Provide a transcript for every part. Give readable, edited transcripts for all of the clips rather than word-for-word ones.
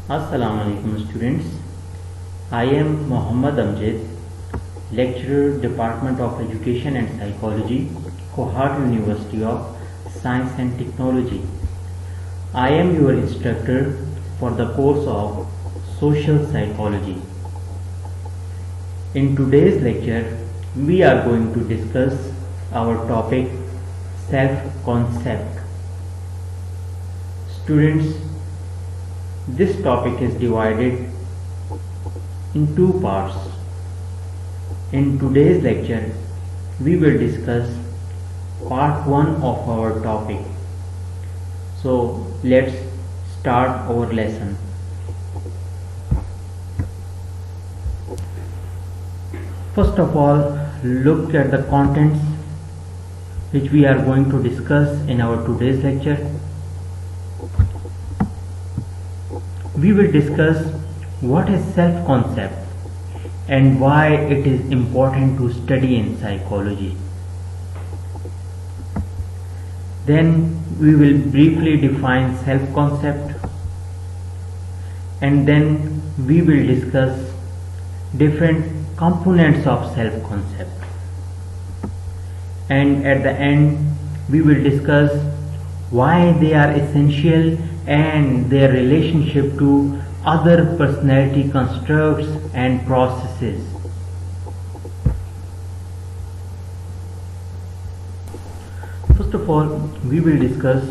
Assalamu alaikum students. I am Mohammad Amjad, lecturer, Department of Education and Psychology, Kohat University of Science and Technology. I am your instructor for the course of Social Psychology. In today's lecture, we are going to discuss our topic self-concept. Students, this topic is divided in two parts. In today's lecture, we will discuss part 1 of our topic. So, let's start our lesson. First of all, look at the contents which we are going to discuss in our today's lecture. We will discuss what is self-concept and why it is important to study in psychology. Then we will briefly define self-concept, and then we will discuss different components of self-concept, and at the end we will discuss why they are essential and their relationship to other personality constructs and processes. First of all, we will discuss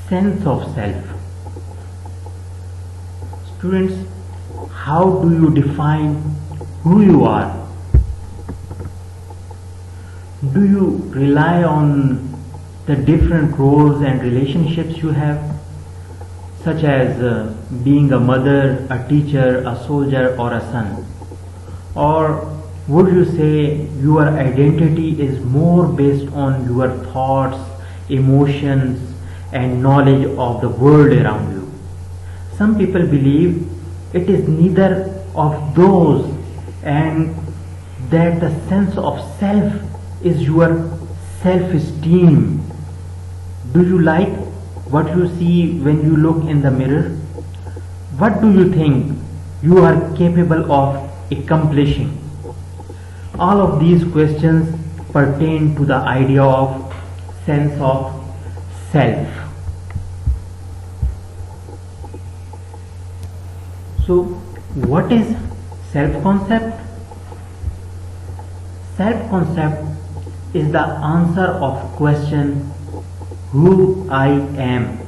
sense of self. Students, how do you define who you are? Do you rely on the different roles and relationships you have, such as being a mother, a teacher, a soldier, or a son? Or would you say your identity is more based on your thoughts, emotions, and knowledge of the world around you? Some people believe it is neither of those, and that the sense of self is your self-esteem. Do you like what you see when you look in the mirror? What do you think you are capable of accomplishing? All of these questions pertain to the idea of sense of self. So, what is self-concept? Self-concept is the answer of question who I am.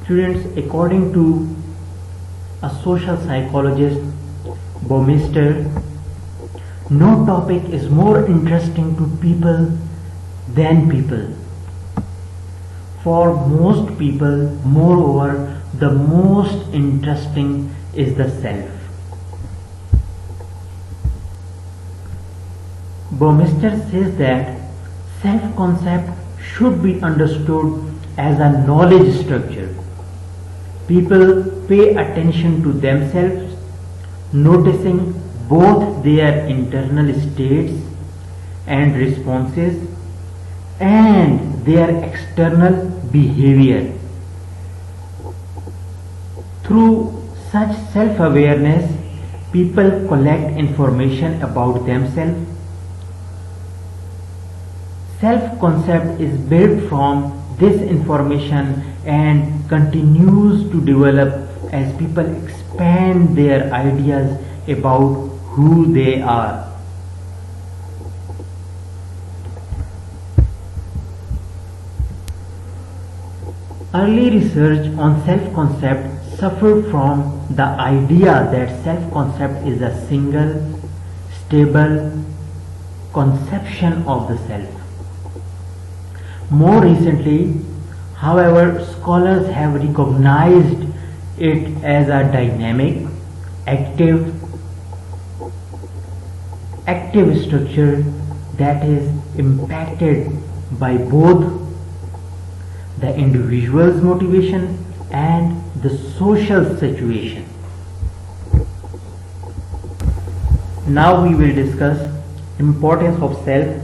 Students, according to a social psychologist, Baumeister, no topic is more interesting to people than people. For most people, moreover, the most interesting is the self. Baumeister says that self-concept should be understood as a knowledge structure. People pay attention to themselves, noticing both their internal states and responses and their external behavior. Through such self-awareness, people collect information about themselves. Self-concept is built from this information and continues to develop as people expand their ideas about who they are. Early research on self-concept suffered from the idea that self-concept is a single, stable conception of the self. More recently, however, scholars have recognized it as a dynamic, active structure that is impacted by both the individual's motivation and the social situation. Now we will discuss importance of self,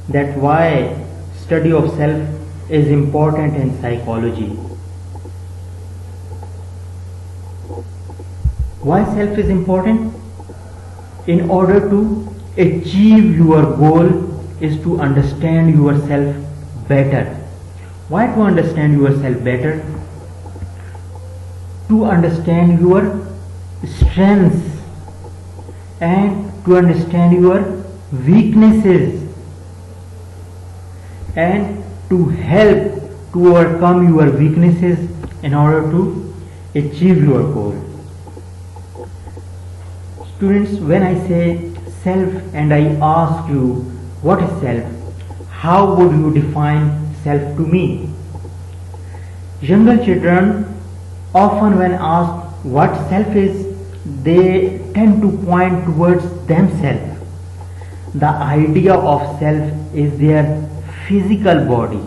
that why study of self is important in psychology. Why self is important? In order to achieve your goal is to understand yourself better. Why to understand yourself better? To understand your strengths and to understand your weaknesses and to help to overcome your weaknesses in order to achieve your goal. Students, when I say self and I ask you what is self, how would you define self to me? Younger children often when asked what self is, they tend to point towards themselves. The idea of self is their physical body.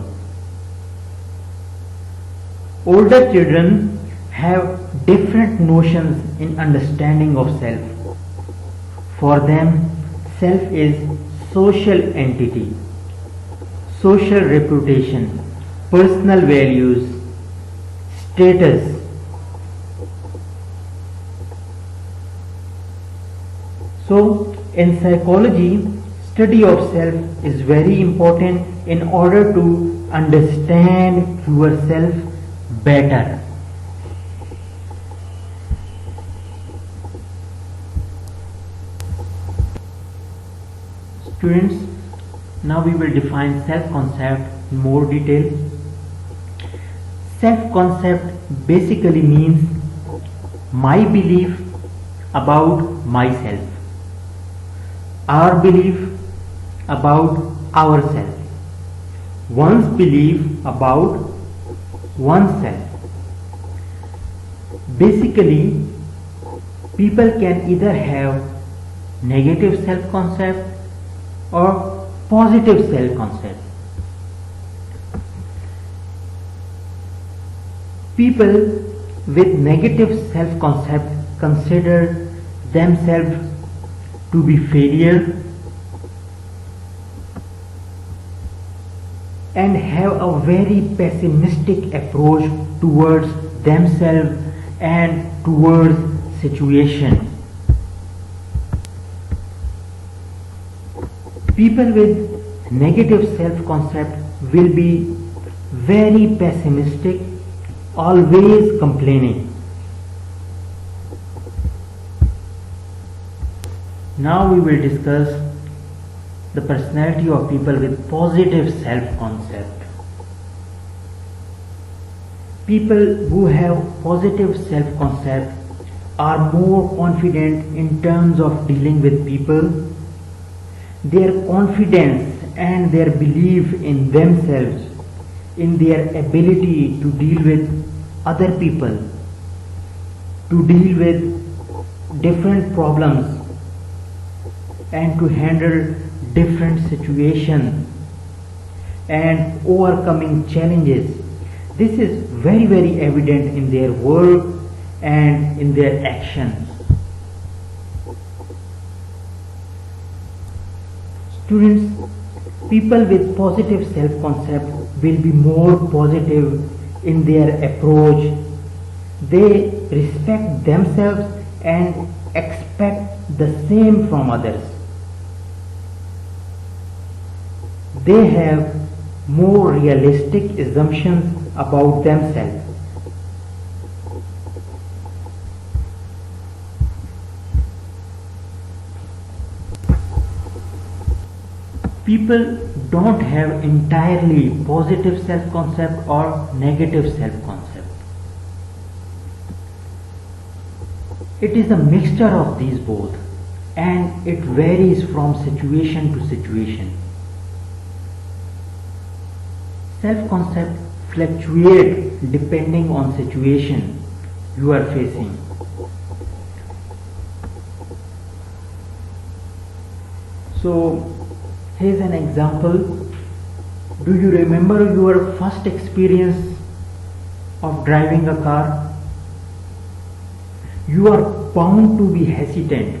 Older children have different notions in understanding of self. For them, self is social entity, social reputation, personal values, status. So, in psychology, study of self is very important in order to understand yourself better. Students, now we will define self-concept in more detail. Self-concept basically means my belief about myself, our belief about ourselves, one's belief about oneself. Basically, people can either have negative self-concept or positive self-concept. People with negative self-concept consider themselves to be failure and have a very pessimistic approach towards themselves and towards situation. People with negative self-concept will be very pessimistic, always complaining. Now we will discuss the personality of people with positive self-concept. People who have positive self-concept are more confident in terms of dealing with people. Their confidence and their belief in themselves, in their ability to deal with other people, to deal with different problems and to handle different situations and overcoming challenges. This is very, very evident in their work and in their actions. Students, people with positive self-concept will be more positive in their approach. They respect themselves and expect the same from others. They have more realistic assumptions about themselves. People don't have entirely positive self-concept or negative self-concept. It is a mixture of these both, and it varies from situation to situation. Self-concept fluctuates depending on situation you are facing. So, here's an example. Do you remember your first experience of driving a car? You are bound to be hesitant.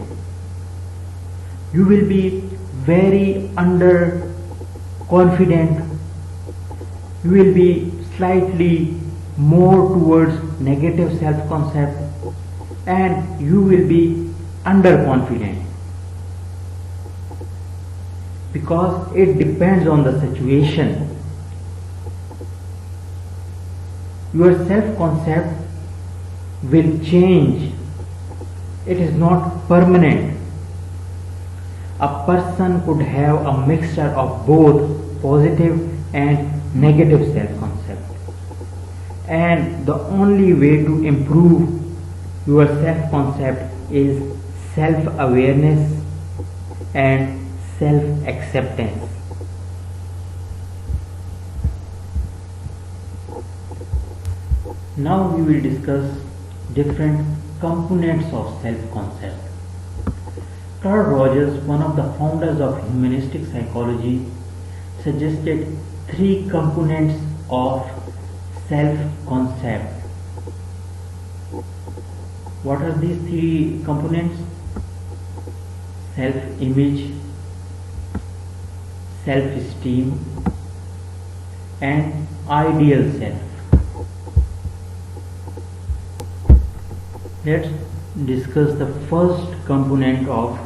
You will be very underconfident. You will be slightly more towards negative self-concept. and you will be underconfident, because it depends on the situation. Your self-concept will change. It is not permanent. A person could have a mixture of both positive and negative self-concept. And the only way to improve your self-concept is self-awareness and self-acceptance. Now we will discuss different components of self-concept. Carl Rogers, one of the founders of humanistic psychology, suggested 3 components of self-concept. What are these 3 components? Self-image, self-esteem, and ideal self. Let's discuss the first component of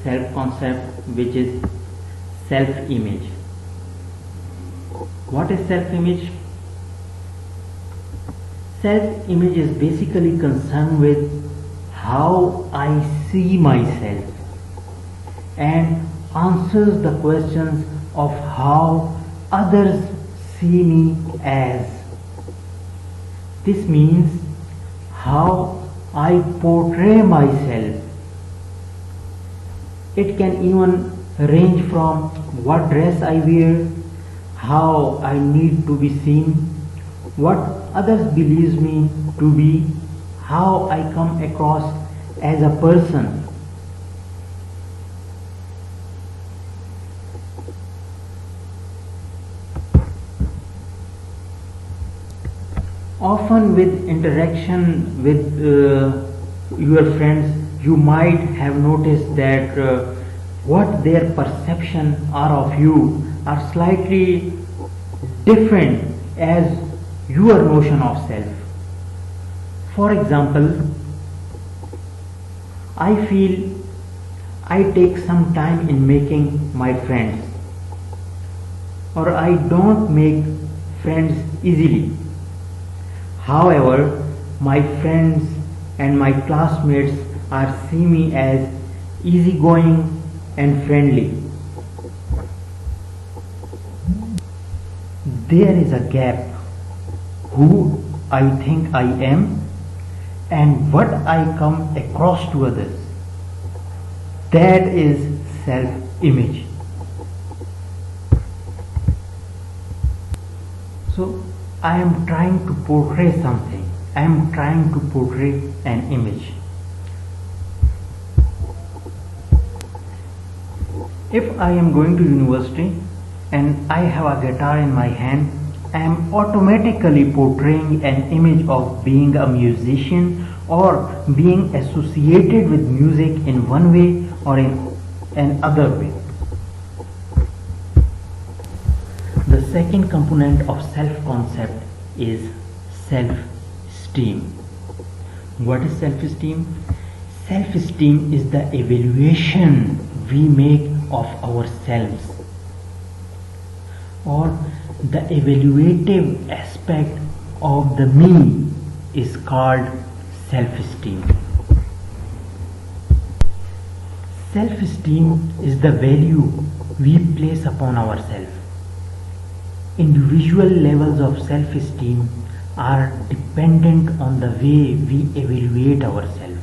self-concept, which is self-image. What is self-image? Self-image is basically concerned with how I see myself and answers the questions of how others see me as. This means how I portray myself. It can even range from what dress I wear, how I need to be seen, what others believe me to be, how I come across as a person. Often with interaction with your friends, you might have noticed that what their perception are of you are slightly different as your notion of self. For example, I feel I take some time in making my friends, or I don't make friends easily. However, my friends and my classmates are see me as easygoing and friendly. There is a gap who I think I am and what I come across to others. That is self-image. So I am trying to portray something. I am trying to portray an image. If I am going to university and I have a guitar in my hand, I am automatically portraying an image of being a musician or being associated with music in one way or in another way. The second component of self-concept is self-esteem. What is self-esteem? Self-esteem is the evaluation we make of ourselves, or the evaluative aspect of the me is called self-esteem. Self-esteem is the value we place upon ourselves. Individual levels of self-esteem are dependent on the way we evaluate ourselves.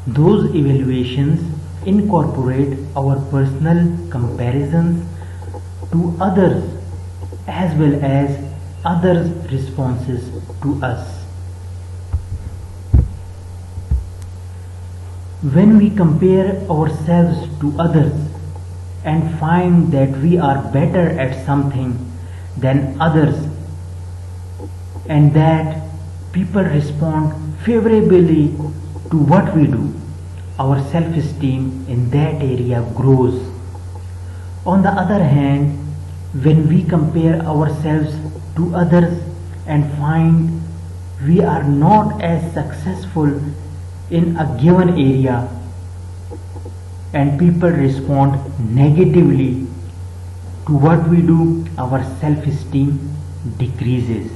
Those evaluations incorporate our personal comparisons to others as well as others' responses to us. When we compare ourselves to others and find that we are better at something than others and that people respond favorably to what we do, our self-esteem in that area grows. On the other hand, when we compare ourselves to others and find we are not as successful in a given area and people respond negatively to what we do, our self-esteem decreases.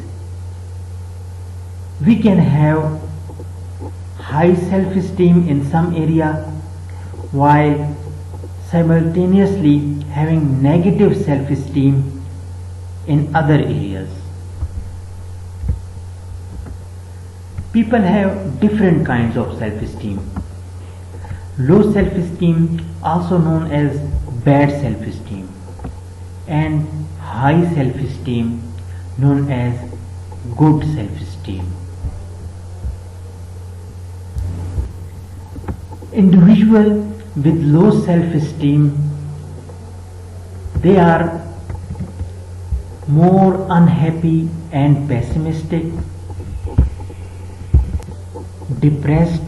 We can have high self-esteem in some area while simultaneously having negative self-esteem in other areas. People have different kinds of self-esteem. Low self-esteem, also known as bad self-esteem, and high self-esteem, known as good self-esteem. Individuals with low self-esteem, they are more unhappy and pessimistic, depressed,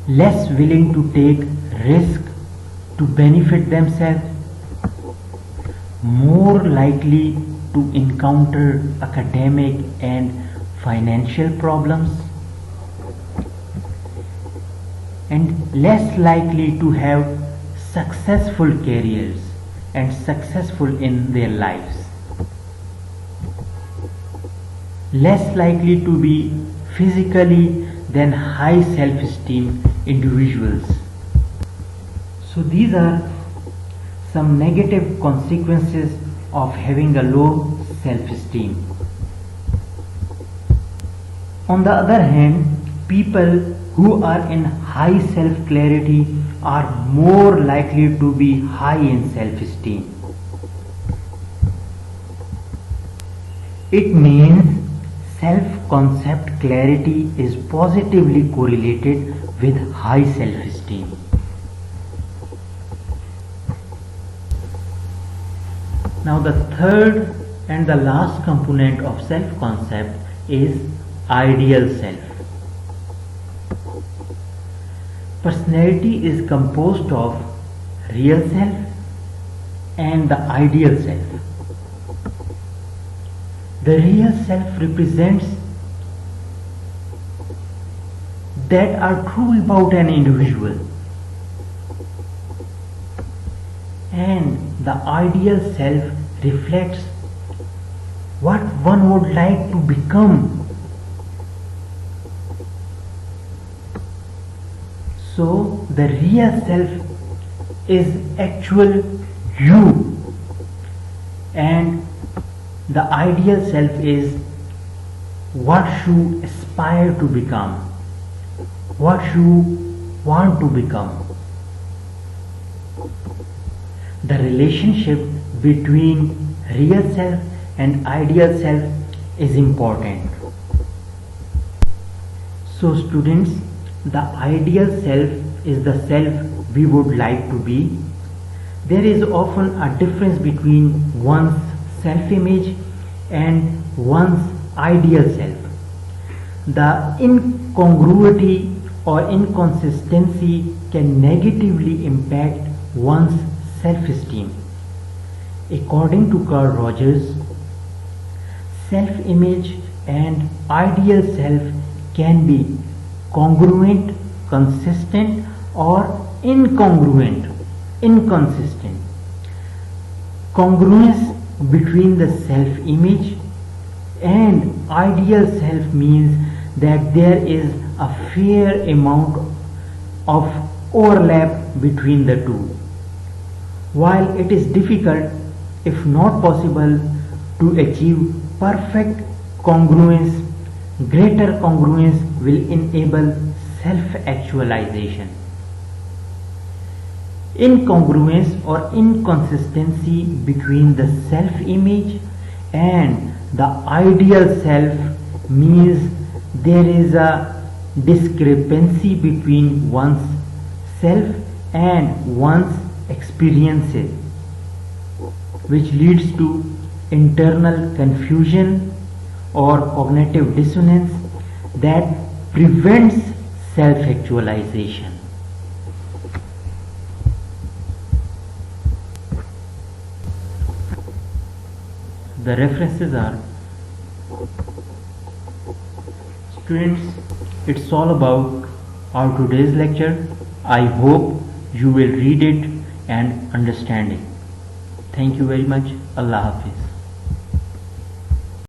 less willing to take risk to benefit themselves, more likely to encounter academic and financial problems, and less likely to have successful careers and successful in their lives, less likely to be physically than high self-esteem individuals. So these are some negative consequences of having a low self-esteem. On the other hand, people who are in high self-clarity are more likely to be high in self-esteem. It means self-concept clarity is positively correlated with high self-esteem. Now the third and the last component of self-concept is ideal self. Personality is composed of real self and the ideal self. The real self represents that are true about an individual, and the ideal self reflects what one would like to become. So the real self is actual you, and the ideal self is what you aspire to become, what you want to become. The relationship between real self and ideal self is important. So students, the ideal self is the self we would like to be. There is often a difference between one's self-image and one's ideal self. The incongruity or inconsistency can negatively impact one's self-esteem. According to Carl Rogers, self-image and ideal self can be congruent, consistent, or incongruent, inconsistent. Congruence between the self-image and ideal self means that there is a fair amount of overlap between the two. While it is difficult, if not possible, to achieve perfect congruence, greater congruence will enable self-actualization. Incongruence or inconsistency between the self-image and the ideal self means there is a discrepancy between one's self and one's experiences, which leads to internal confusion or cognitive dissonance that prevents self-actualization. The references are, students, it's all about our today's lecture. I hope you will read it and understand it. Thank you very much. Allah Hafiz.